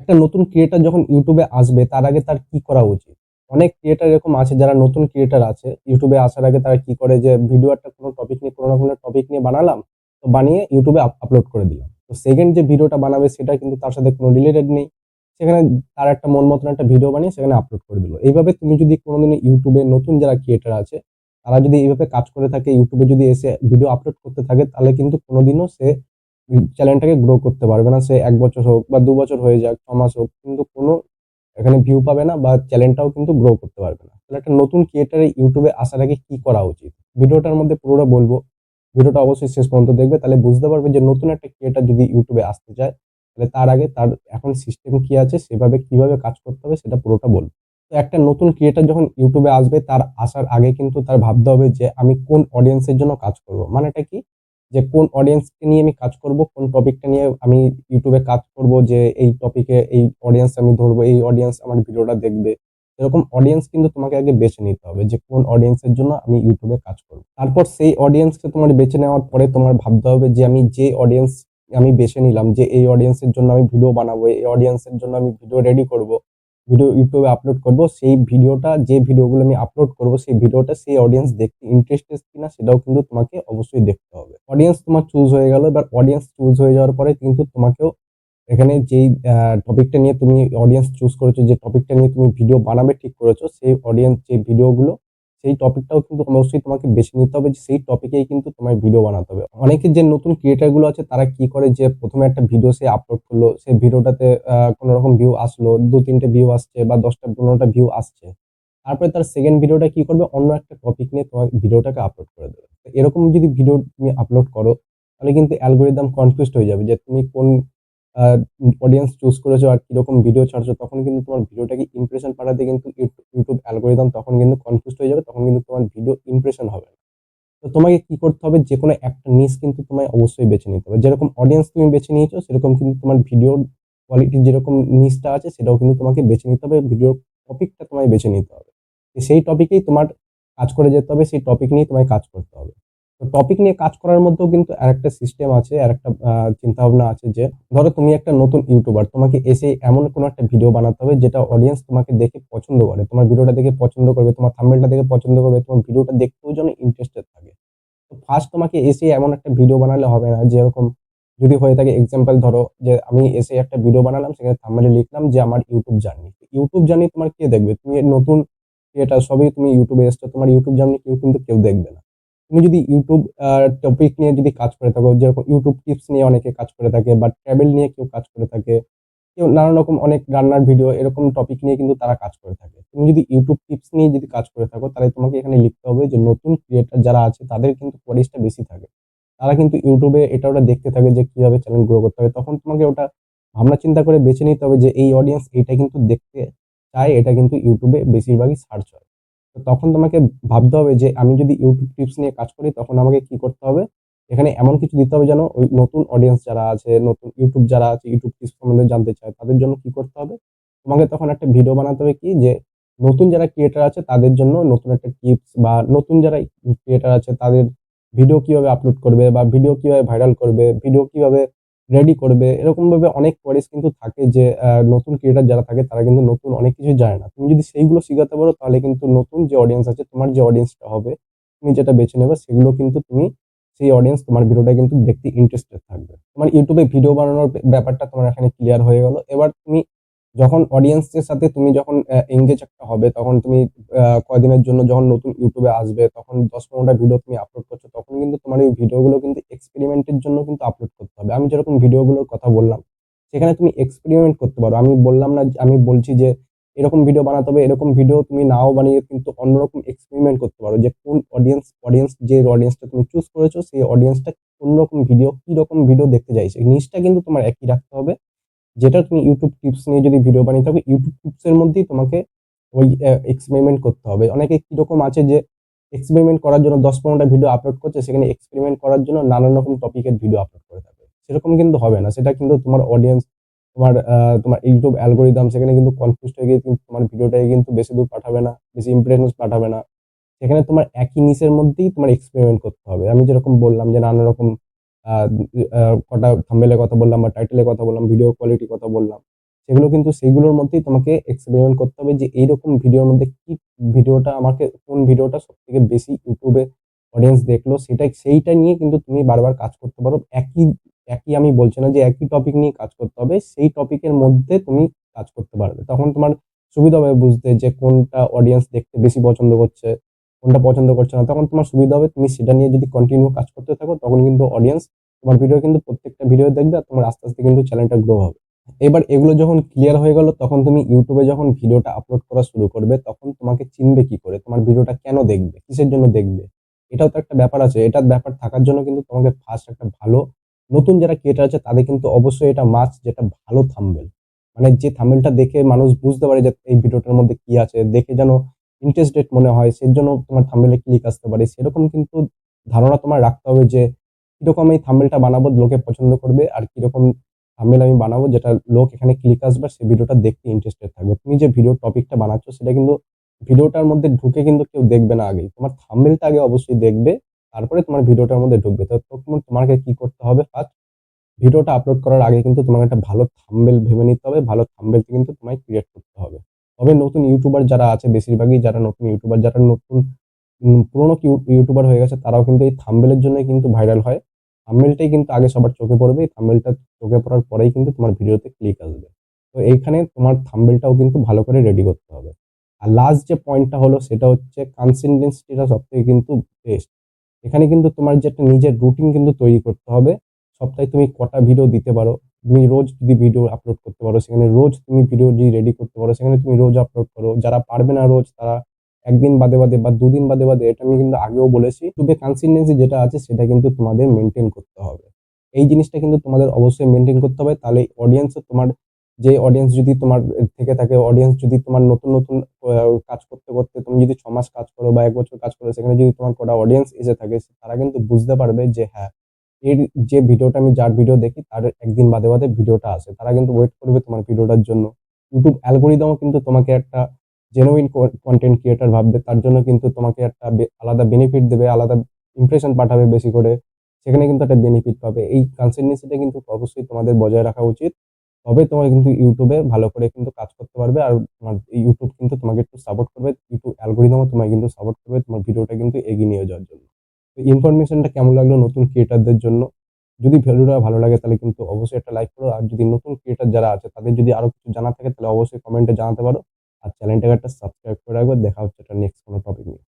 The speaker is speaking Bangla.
একটা নতুন ক্রিয়েটর যখন ইউটিউবে আসবে তার আগে তার কি করা উচিত? অনেক ক্রিয়েটর এরকম আছে যারা নতুন ক্রিয়েটর আছে ইউটিউবে আসার আগে তারা কি করে যে ভিডিও একটা কোনো টপিক নিয়ে কোনো না কোনো টপিক নিয়ে বানালাম। তো বানিয়ে ইউটিউবে আপলোড করে দিলাম। তো সেকেন্ড যে ভিডিওটা বানাবে সেটা কিন্তু তার সাথে কোনো রিলেটেড নেই। সেখানে তার একটা মন মতন একটা ভিডিও বানিয়ে সেখানে আপলোড করে দিল। এইভাবে তুমি যদি কোনোদিনও ইউটিউবে নতুন যারা ক্রিয়েটর আছে তারা যদি এইভাবে কাজ করে থাকে ইউটিউবে যদি এসে ভিডিও আপলোড করতে থাকে তাহলে কিন্তু কোনোদিনও সে চ্যানেলটাকে গ্রো করতে পারবে না। সে ১ বছর হোক বা ২ বছর হয়ে যাক, ৬ মাস হোক কিন্তু কোনো এখানে ভিউ পাবে না বা চ্যানেলটাও কিন্তু গ্রো করতে পারবে না। তাহলে একটা নতুন ক্রিয়েটর ইউটিউবে আসার আগে কি করা উচিত? ভিডিওটার মধ্যে পুরোটা বলবো। ভিডিওটা অবশ্যই শেষ পর্যন্ত দেখবে তাহলে বুঝতে পারবে যে নতুন একটা ক্রিয়েটর যদি ইউটিউবে আসতে চায় তাহলে তার আগে তার এখন সিস্টেম কি আছে সেভাবে কিভাবে কাজ করতে হবে সেটা পুরোটা বলবো। তো একটা নতুন ক্রিয়েটর যখন ইউটিউবে আসবে তার আসার আগে কিন্তু তার ভাবতে হবে যে আমি কোন অডিয়েন্স এর জন্য কাজ করব। মানেটা কি? যে কোন অডিয়েন্সকে নিয়ে আমি কাজ করব, কোন টপিকটা নিয়ে আমি ইউটিউবে কাজ করব যে এই টপিকে এই অডিয়েন্স আমি ধরবো, এই অডিয়েন্স আমার ভিডিওটা দেখবে। এরকম অডিয়েন্স কিন্তু তোমাকে আগে বেছে নিতে হবে যে কোন অডিয়েন্স এর জন্য আমি ইউটিউবে কাজ করব। তারপর সেই অডিয়েন্সকে তোমার বেছে নেওয়ার পরে তোমার ভাবতে হবে যে আমি যে অডিয়েন্স আমি বেছে নিলাম যে এই অডিয়েন্স এর জন্য আমি ভিডিও বানাবো, এই অডিয়েন্স এর জন্য আমি ভিডিও রেডি করব। ভিডিও ইউটিউবে আপলোড করব। সেই ভিডিওটা যে ভিডিওগুলো আমি আপলোড করব সেই ভিডিওটা সেই অডিয়েন্স দেখতে ইন্টারেস্টেড কিনা সেটাও কিন্তু তোমাকে অবশ্যই দেখতে হবে। অডিয়েন্স তোমার চুজ হয়ে গেল। এবার অডিয়েন্স চুজ হয়ে যাওয়ার পরে কিন্তু তোমাকেও এখানে যেই টপিকটা নিয়ে তুমি অডিয়েন্স চুজ করেছো, যে টপিকটা নিয়ে তুমি ভিডিও বানাবে ঠিক করেছো, সেই অডিয়েন্স যে ভিডিওগুলো সেই টপিকটাও কিন্তু অবশ্যই তোমাকে বেছে নিতে হবে যে সেই টপিকেই কিন্তু তোমার ভিডিও বানাতে হবে। অনেকে যে নতুন ক্রিয়েটর গুলো আছে তারা কি করে যে ১ম এ একটা ভিডিও সে আপলোড করলো। সেই ভিডিওটাতে কোন রকম ভিউ আসলো, ২-৩ টে ভিউ আসছে বা ১০ টা ১৫ টা ভিউ আসছে। তারপরে তার সেকেন্ড ভিডিওটা কি করবে? অন্য একটা টপিক নিয়ে তোমার ভিডিওটাকে আপলোড করে দেবে। তো এরকম যদি ভিডিও তুমি আপলোড করো তাহলে কিন্তু অ্যালগরিদম কনফিউজড হয়ে যাবে যে তুমি কোন আ অডিয়েন্স চুজ করেছো আর কিরকম ভিডিও ছাড়ছো তখন কিন্তু তোমার ভিডিওটাকে ইমপ্রেশন পাঠাতে কিন্তু ইউটিউব অ্যালগরিদম তখন কিন্তু কনফিউজড হয়ে যাবে। তখন কিন্তু তোমার ভিডিও ইমপ্রেশন হবে না। তো তোমাকে কি করতে হবে? যেকোনো একটা নিশ কিন্তু তোমায় অবশ্যই বেছে নিতে হবে। যেরকম অডিয়েন্স তুমি বেছে নিয়েছো সেরকম কিন্তু তোমার ভিডিওর কোয়ালিটি যেরকম নিশটা আছে সেটাও কিন্তু তোমাকে বেছে নিতে হবে। ভিডিওর টপিকটা তোমায় বেছে নিতে হবে। সেই টপিকেই তোমার কাজ করে যেতে হবে। সেই টপিক নিয়েই তোমায় কাজ করতে হবে। তো টপিক নিয়ে কাজ করার মধ্যেও কিন্তু আরেকটা সিস্টেম আছে, আরেকটা চিন্তাভাবনা আছে যে ধরো তুমি একটা নতুন ইউটিউবার। তোমাকে এসে এমন কোনো একটা ভিডিও বানাতে হবে যেটা অডিয়েন্স তোমাকে দেখে পছন্দ করে। তোমার ভিডিওটা দেখে পছন্দ করবে, তোমার থাম্বনেইলটা দেখে পছন্দ করবে, তোমার ভিডিওটা দেখতেও যেন ইন্টারেস্টেড থাকে। তো ফার্স্ট তোমাকে এসে এমন একটা ভিডিও বানালে হবে না যেরকম যদি হয়ে থাকে এক্সাম্পল ধরো যে আমি এসে একটা ভিডিও বানালাম সেখানে থাম্বনেইলে লিখলাম যে আমার ইউটিউব জার্নি। ইউটিউব জার্নি তোমার কে দেখবে? তুমি নতুন ক্রিয়েটর সবেই তুমি ইউটিউবে এসছো। তোমার ইউটিউব জার্নি কিন্তু কেউ দেখবে না। তুমি যদি ইউটিউব টপিক নিয়ে যদি কাজ করে থাকো যেরকম ইউটিউব টিপস নিয়ে অনেকে কাজ করে থাকে বা ট্রাভেল নিয়ে কেউ কাজ করে থাকে। কেউ নানান রকম অনেক রান্নার ভিডিও এরকম টপিক নিয়ে কিন্তু তারা কাজ করে থাকে। তুমি যদি YouTube টিপস নিয়ে যদি কাজ করে থাকো তাহলে তোমাকে এখানে লিখতে হবে যে নতুন ক্রিয়েটর যারা আছে তাদের কিন্তু ফলোইং বেশি থাকে। তারা কিন্তু YouTube এ এটা ওটা দেখতে থাকে যে কিভাবে চ্যানেল গ্রো করতে হবে। তখন তোমাকে ওটা ভাবনা চিন্তা করে বেছে নিতে হবে যে এই অডিয়েন্স এইটা কিন্তু দেখতে চায়, এটা কিন্তু YouTube এ বেশিরভাগই সার্চ হয়। তো তখন তোমাকে ভাবতে হবে যে আমি যদি YouTube টিপস নিয়ে কাজ করি তখন আমাকে কি করতে হবে? এখানে এমন কিছু দিতে হবে যেন ওই নতুন অডিয়েন্স যারা আছে, নতুন YouTube যারা আছে YouTube টিপস সম্বন্ধে জানতে চায় তাদের জন্য কি করতে হবে? তোমাকে তখন একটা ভিডিও বানাতে হবে কি যে নতুন যারা ক্রিয়েটর আছে তাদের জন্য নতুন একটা টিপস বা নতুন যারা ক্রিয়েটর আছে তাদের ভিডিও কিভাবে আপলোড করবে বা ভিডিও কিভাবে ভাইরাল করবে, ভিডিও কিভাবে রেডি করবে। এরকমভাবে অনেক কোয়েরিজ কিন্তু থাকে যে নতুন ক্রিয়েটর যারা থাকে তারা কিন্তু নতুন অনেক কিছুই জানে না। তুমি যদি সেইগুলো শিখাতে পারো তাহলে কিন্তু নতুন যে অডিয়েন্স আছে, তোমার যে অডিয়েন্সটা হবে, তুমি যেটা বেছে নেবে সেগুলো কিন্তু তুমি সেই অডিয়েন্স তোমার ভিডিওটা কিন্তু দেখতে ইন্টারেস্টেড থাকবে। তোমার YouTube এ ভিডিও বানানোর ব্যাপারটা তোমার এখানে ক্লিয়ার হয়ে গেল। এবার তুমি যখন অডিয়েন্সের সাথে তুমি যখন এনগেজ একটা হবে তখন তুমি কয়দিনের জন্য যখন নতুন YouTube এ আসবে তখন ১০-১৫ টা ভিডিও তুমি আপলোড করছো তখন কিন্তু তোমার এই ভিডিওগুলো কিন্তু এক্সপেরিমেন্ট এর জন্য কিন্তু আপলোড করতে হবে। আমি যেরকম ভিডিওগুলোর কথা বললাম, সেখানে তুমি এক্সপেরিমেন্ট করতে পারো। আমি বললাম না আমি বলছি যে এরকম ভিডিও বানাতে হবে, এরকম ভিডিও তুমি নাও বানিয়ে কিন্তু অন্যরকম এক্সপেরিমেন্ট করতে পারো যে কোন অডিয়েন্স যে অডিয়েন্সটা তুমি চুজ করেছো সেই অডিয়েন্সটা কোন রকম ভিডিও, কি রকম ভিডিও দেখতে চাইছে। নিশটা কিন্তু তোমার একই রাখতে হবে। যেটা তুমি YouTube টিপস নিয়ে যদি ভিডিও বানিয়ে থাকো, YouTube টিপস এর মধ্যেই তোমাকে ওই এক্সপেরিমেন্ট করতে হবে। অনেকে কিরকম আছে যে এক্সপেরিমেন্ট করার জন্য ১০-১৫ টা ভিডিও আপলোড করছে, সেখানে এক্সপেরিমেন্ট করার জন্য নানান রকম টপিকের ভিডিও আপলোড করে থাকে। সেরকম কিন্তু হবে না। সেটা কিন্তু তোমার অডিয়েন্স, তোমার YouTube অ্যালগরিদম সেখানে কিন্তু কনফিউজড হয়ে গিয়ে কিন্তু তোমার ভিডিওটাকে কিন্তু বেশি দূর পাঠাবে না, বেশি ইমপ্রেশনস পাঠাবে না। সেখানে তোমার একই নিশের মধ্যেই তোমার এক্সপেরিমেন্ট করতে হবে। আমি যেরকম বললাম যে নানা রকম আ আ কটা থাম্বনেইল এর কথা বললাম বা টাইটেল এর কথা বললাম, ভিডিও কোয়ালিটির কথা বললাম। সেগুলো কিন্তু সেইগুলোর মধ্যেই তোমাকে এক্সপেরিমেন্ট করতে হবে যে এইরকম ভিডিওর মধ্যে কোন ভিডিওটা সবথেকে বেশি YouTube এ অডিয়েন্স দেখলো সেইটা নিয়ে কিন্তু তুমি বারবার কাজ করতে পারো। একই আমি বলছি না যে একই টপিক নিয়ে কাজ করতে হবে। সেই টপিকের মধ্যে তুমি কাজ করতে পারবে। তখন তোমার সুবিধা হবে বুঝতে যে কোনটা অডিয়েন্স দেখতে বেশি পছন্দ করছে, কোনটা পছন্দ করছে না। তখন তোমার সুবিধা হবে তুমি সেটা নিয়ে যদি কন্টিনিউ কাজ করতে থাকো তখন কিন্তু অডিয়েন্স তোমার ভিডিও কিন্তু প্রত্যেকটা ভিডিও দেখবে আর তোমার আস্তে, আস্তে কিন্তু চ্যানেলটা গ্রো হবে। এবার এগুলো যখন ক্লিয়ার হয়ে গেল তখন তুমি YouTube এ যখন ভিডিওটা আপলোড করা শুরু করবে তখন তোমাকে চিনবে কি করে? তোমার ভিডিওটা কেন দেখবে? কিসের জন্য দেখবে? এটাও তো একটা ব্যাপার আছে। এটার ব্যাপার থাকার জন্য কিন্তু তোমাকে ফার্স্ট একটা ভালো নতুন যারা ক্রিয়েটর আছে তাদের কিন্তু অবশ্যই এটা মাস্ট যেটা ভালো থাম্বনেল। মানে যে থাম্বনেলটা দেখে মানুষ বুঝতে পারে যে এই ভিডিওটার মধ্যে কি আছে, দেখে যেন ইন্টারেস্টেড মনে হয় সেজন্য তোমার থাম্বনেলে ক্লিক আসতে পারে। সেরকম কিন্তু ধারণা তোমার রাখতে হবে যে কিরকম এই থাম্বনেলটা বানাবো লোকে পছন্দ করবে আর কিরকম থাম্বনেল আমি বানাবো যেটা লোক এখানে ক্লিক আসবে সেই ভিডিওটা দেখতে ইন্টারেস্টেড থাকবে। তুমি যে ভিডিও টপিকটা বানাচ্ছ সেটা কিন্তু ভিডিওটার মধ্যে ঢুকে কিন্তু কেউ দেখবে না আগেই। তোমার থাম্বনেলটা আগে অবশ্যই দেখবে, তারপরে তোমার ভিডিওটার মধ্যে ঢুকবে। তো তখন তোমাকে কি করতে হবে ফার্স্ট ভিডিওটা আপলোড করার আগে কিন্তু তোমাকে একটা ভালো থাম্বনেল ভেবে নিতে হবে। ভালো থাম্বনেল কিন্তু তোমায় ক্রিয়েট করতে হবে। তবে নতুন ইউটিউবার যারা আছে বেশিরভাগই যারা নতুন ইউটিউবার যারা নতুন পুরনো ইউটিউবার হয়ে গেছে তারাও কিন্তু এই থাম্বনেলের জন্যই কিন্তু ভাইরাল হয়। থাম্বনেলটাই কিন্তু আগে সবার চোখে পড়বে। এই থাম্বনেলটা চোখে পড়ার পরেই কিন্তু তোমার ভিডিওতে ক্লিক আসবে। তো এইখানে তোমার থাম্বনেলটাও কিন্তু ভালো করে রেডি করতে হবে। আর লাস্ট যে পয়েন্টটা হলো সেটা হচ্ছে কনসিস্টেন্সিটা সবথেকে কিন্তু বেস্ট। এখানে কিন্তু তোমার যে একটা নিজের রুটিন কিন্তু তৈরি করতে হবে। সপ্তাহে তুমি কটা ভিডিও দিতে পারো। তুমি রোজ যদি ভিডিও আপলোড করতে পারো, সেখানে রোজ তুমি ভিডিও যদি রেডি করতে পারো, সেখানে তুমি রোজ আপলোড করো। যারা পারবে না রোজ তারা ১ দিন বাদে, বাদে বা ২ দিন বাদে, বাদে এটা আমি কিন্তু আগেও বলেছি। তবে কনসিস্টেন্সি যেটা আছে সেটা কিন্তু তোমাদের মেইনটেইন করতে হবে। এই জিনিসটা কিন্তু তোমাদের অবশ্যই মেইনটেইন করতে হবে। তাহলে অডিয়েন্সও তোমার যে অডিয়েন্স যদি তোমার থেকে থাকে, অডিয়েন্স যদি তোমার নতুন, নতুন আ কাজ করতে, করতে তুমি যদি ৬ মাস কাজ করো বা ১ বছর কাজ করো সেখানে যদি তোমার কটা অডিয়েন্স এসে থাকে তারা কিন্তু বুঝতে পারবে যে হ্যাঁ, এর যে ভিডিওটা আমি যার ভিডিও দেখি তার ১ দিন বাদে, বাদে ভিডিওটা আসে। তারা কিন্তু ওয়েট করবে তোমার ভিডিওটার জন্য। YouTube অ্যালগরিদমও কিন্তু তোমাকে একটা জেনুইন কনটেন্ট ক্রিয়েটর ভাববে। তার জন্য কিন্তু তোমাকে একটা আলাদা বেনিফিট দেবে, আলাদা ইমপ্রেশন পাঠাবে বেশি করে। সেখানে কিন্তু একটা বেনিফিট পাবে। এই কনসিস্টেন্সিটা কিন্তু অবশ্যই তোমাদের বজায় রাখা উচিত। তবে তোমার কিন্তু YouTube এ ভালো করে কিন্তু কাজ করতে পারবে। আর তোমার YouTube কিন্তু তোমাকে একটু সাপোর্ট করবে। YouTube অ্যালগরিদমও তোমায় কিন্তু সাপোর্ট করবে তোমার ভিডিওটা কিন্তু এগিয়ে নিয়ে যাওয়ার জন্য। তো ইনফরমেশনটা কেমন লাগলো নতুন ক্রিয়েটরদের জন্য? যদি ভিডিওটা ভালো লাগে তাহলে কিন্তু অবশ্যই একটা লাইক করো। আর যদি নতুন ক্রিয়েটর যারা আছে তাদের যদি আরো কিছু জানার থাকে তাহলে অবশ্যই কমেন্টে জানাতে পারো। আর চ্যানেলটাকে একটা সাবস্ক্রাইব করে রাখবে। দেখা হচ্ছে একটা নেক্সট কোনো টপিক নিয়ে।